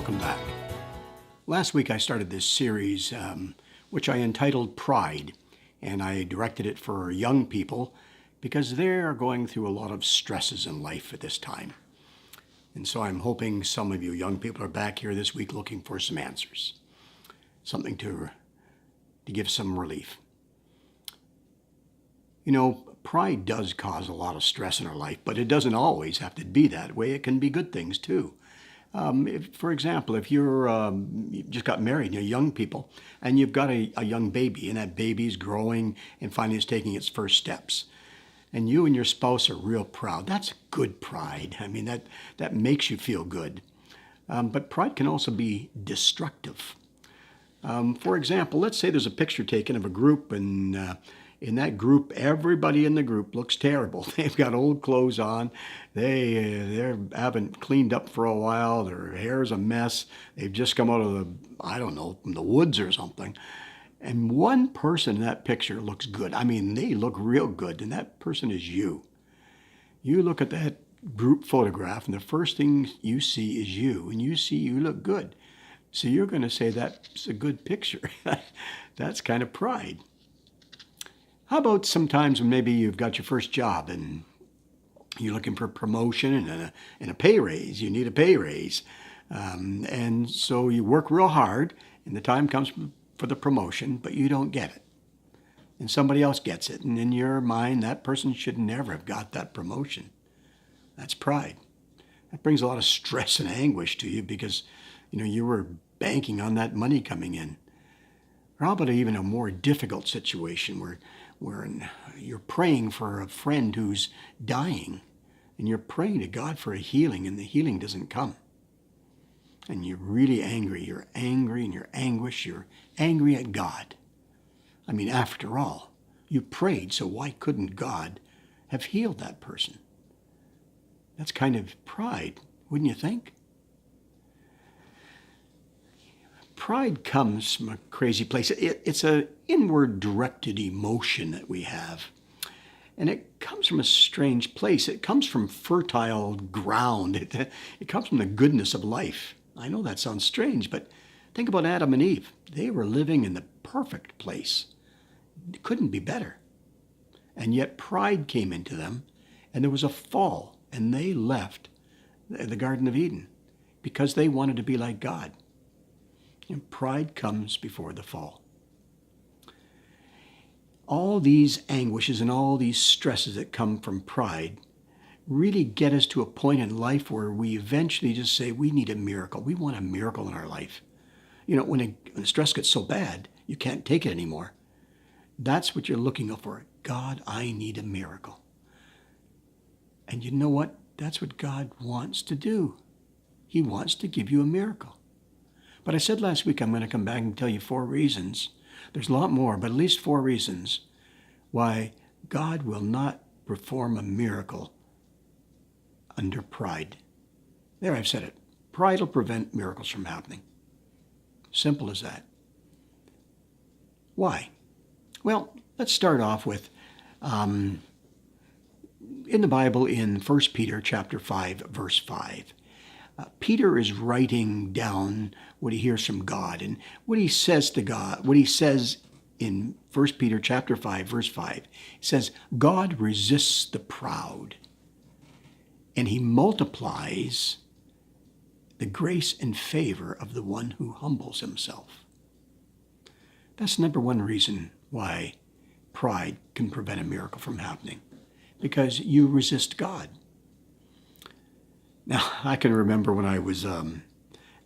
Welcome back. Last week I started this series which I entitled Pride, and I directed it for young people because they're going through a lot of stresses in life at this time. And so I'm hoping some of you young people are back here this week looking for some answers, something to give some relief. You know, pride does cause a lot of stress in our life, but it doesn't always have to be that way. It can be good things too. For example, if you just got married and you're young people and you've got a young baby and that baby's growing and finally is taking its first steps, and you and your spouse are real proud, that's good pride. I mean, that makes you feel good. But pride can also be destructive. For example, let's say there's a picture taken of a group, and in that group, everybody in the group looks terrible. They've got old clothes on. They haven't cleaned up for a while. Their hair's a mess. They've just come out of from the woods or something. And one person in that picture looks good. I mean, they look real good, and that person is you. You look at that group photograph, and the first thing you see is you, and you see you look good. So you're going to say that's a good picture. That's kind of pride. How about sometimes when maybe you've got your first job and you're looking for a promotion and a pay raise? You need a pay raise. And so you work real hard and the time comes for the promotion, but you don't get it. And somebody else gets it. And in your mind, that person should never have got that promotion. That's pride. That brings a lot of stress and anguish to you because, you were banking on that money coming in. Or how about even a more difficult situation where you're praying for a friend who's dying and you're praying to God for a healing and the healing doesn't come. And you're really angry. You're angry and you're anguished. You're angry at God. I mean, after all, you prayed, so why couldn't God have healed that person? That's kind of pride, wouldn't you think? Pride comes from a crazy place. It's an inward directed emotion that we have. And it comes from a strange place. It comes from fertile ground. It comes from the goodness of life. I know that sounds strange, but think about Adam and Eve. They were living in the perfect place. It couldn't be better. And yet pride came into them, and there was a fall, and they left the Garden of Eden because they wanted to be like God. And pride comes before the fall. All these anguishes and all these stresses that come from pride really get us to a point in life where we eventually just say, we need a miracle. We want a miracle in our life. When the stress gets so bad, you can't take it anymore. That's what you're looking for. God, I need a miracle. And you know what? That's what God wants to do. He wants to give you a miracle. But I said last week I'm going to come back and tell you 4 reasons. There's a lot more, but at least 4 reasons why God will not perform a miracle under pride. There, I've said it. Pride will prevent miracles from happening. Simple as that. Why? Well, let's start off with in the Bible in 1 Peter chapter 5, verse 5. Peter is writing down what he hears from God and what he says to God. What he says in 1 Peter chapter 5, verse 5, he says, God resists the proud, and he multiplies the grace and favor of the one who humbles himself. That's number 1 reason why pride can prevent a miracle from happening, because you resist God. Now, I can remember when I was in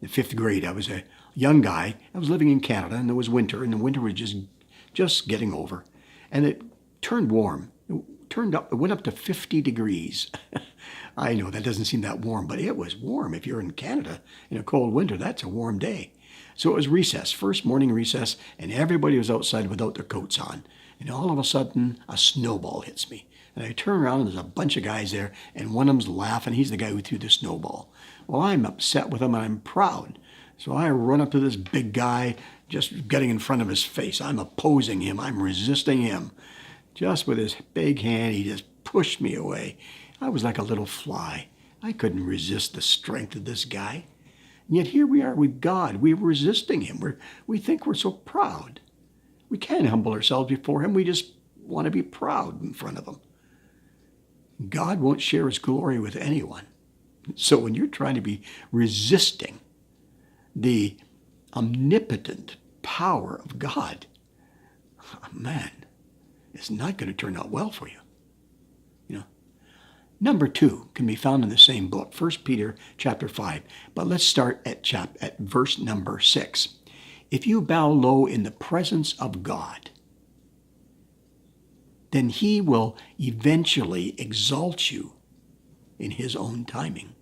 the 5th grade, I was a young guy. I was living in Canada, and there was winter, and the winter was just getting over. And it turned warm. It went up to 50 degrees. I know that doesn't seem that warm, but it was warm. If you're in Canada in a cold winter, that's a warm day. So it was recess, first morning recess, and everybody was outside without their coats on. And all of a sudden, a snowball hits me. And I turn around and there's a bunch of guys there, and one of them's laughing. He's the guy who threw the snowball. Well, I'm upset with him and I'm proud. So I run up to this big guy, just getting in front of his face. I'm opposing him. I'm resisting him. Just with his big hand, he just pushed me away. I was like a little fly. I couldn't resist the strength of this guy. And yet here we are with God. We're resisting him. We think we're so proud. We can't humble ourselves before him. We just want to be proud in front of him. God won't share his glory with anyone. So when you're trying to be resisting the omnipotent power of God, man, it's not going to turn out well for you. Number 2 can be found in the same book, 1 Peter chapter 5. But let's start at verse number 6. If you bow low in the presence of God, then he will eventually exalt you in his own timing.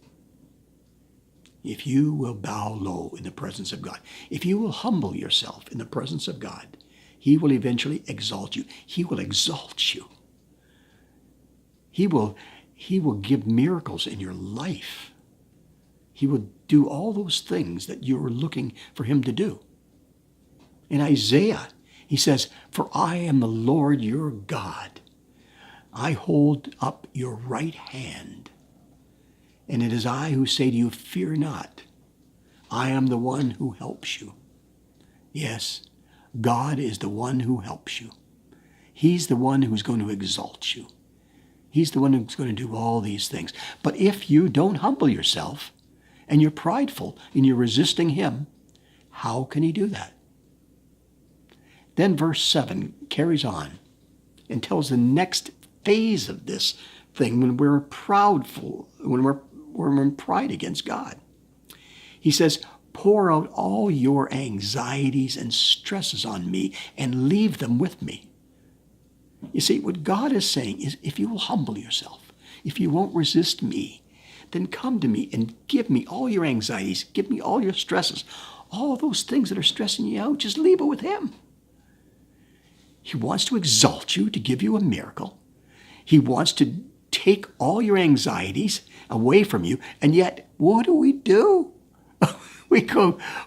If you will bow low in the presence of God, if you will humble yourself in the presence of God, he will eventually exalt you. He will exalt you. He will give miracles in your life. He will do all those things that you're looking for him to do. In Isaiah, he says, "For I am the Lord your God. I hold up your right hand. And it is I who say to you, fear not. I am the one who helps you." Yes, God is the one who helps you. He's the one who's going to exalt you. He's the one who's going to do all these things. But if you don't humble yourself and you're prideful and you're resisting him, how can he do that? Then verse 7 carries on and tells the next phase of this thing when we're proudful, when we're in pride against God. He says, "Pour out all your anxieties and stresses on me and leave them with me." You see, what God is saying is, if you will humble yourself, if you won't resist me, then come to me and give me all your anxieties, give me all your stresses, all those things that are stressing you out, just leave it with him. He wants to exalt you, to give you a miracle. He wants to take all your anxieties away from you, and yet, what do?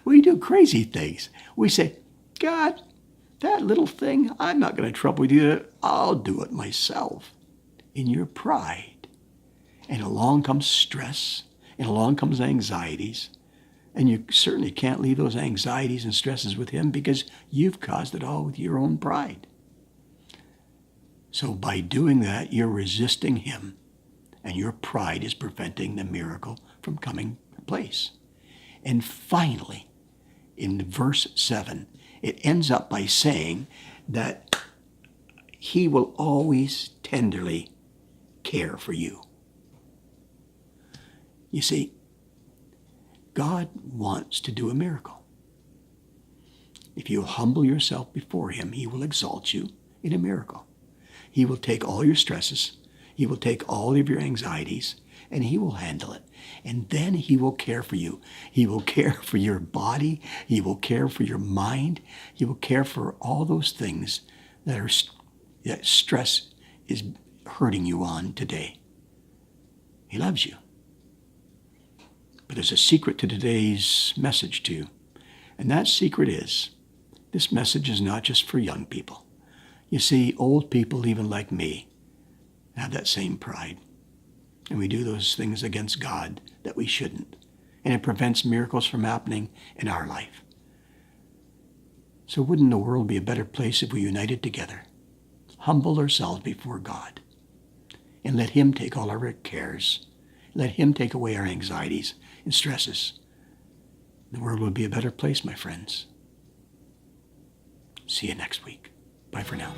We do crazy things. We say, "God, that little thing, I'm not going to trouble with you. I'll do it myself." In your pride. And along comes stress, and along comes anxieties. And you certainly can't leave those anxieties and stresses with him because you've caused it all with your own pride. So by doing that, you're resisting him, and your pride is preventing the miracle from coming to place. And finally, in verse 7, it ends up by saying that he will always tenderly care for you. You see, God wants to do a miracle. If you humble yourself before him, he will exalt you in a miracle. He will take all your stresses, he will take all of your anxieties, and he will handle it. And then he will care for you. He will care for your body. He will care for your mind. He will care for all those things that stress is hurting you on today. He loves you. But there's a secret to today's message to you. And that secret is, this message is not just for young people. You see, old people, even like me, have that same pride. And we do those things against God that we shouldn't. And it prevents miracles from happening in our life. So wouldn't the world be a better place if we united together, humbled ourselves before God, and let him take all our cares, let him take away our anxieties and stresses? The world would be a better place, my friends. See you next week. Bye for now.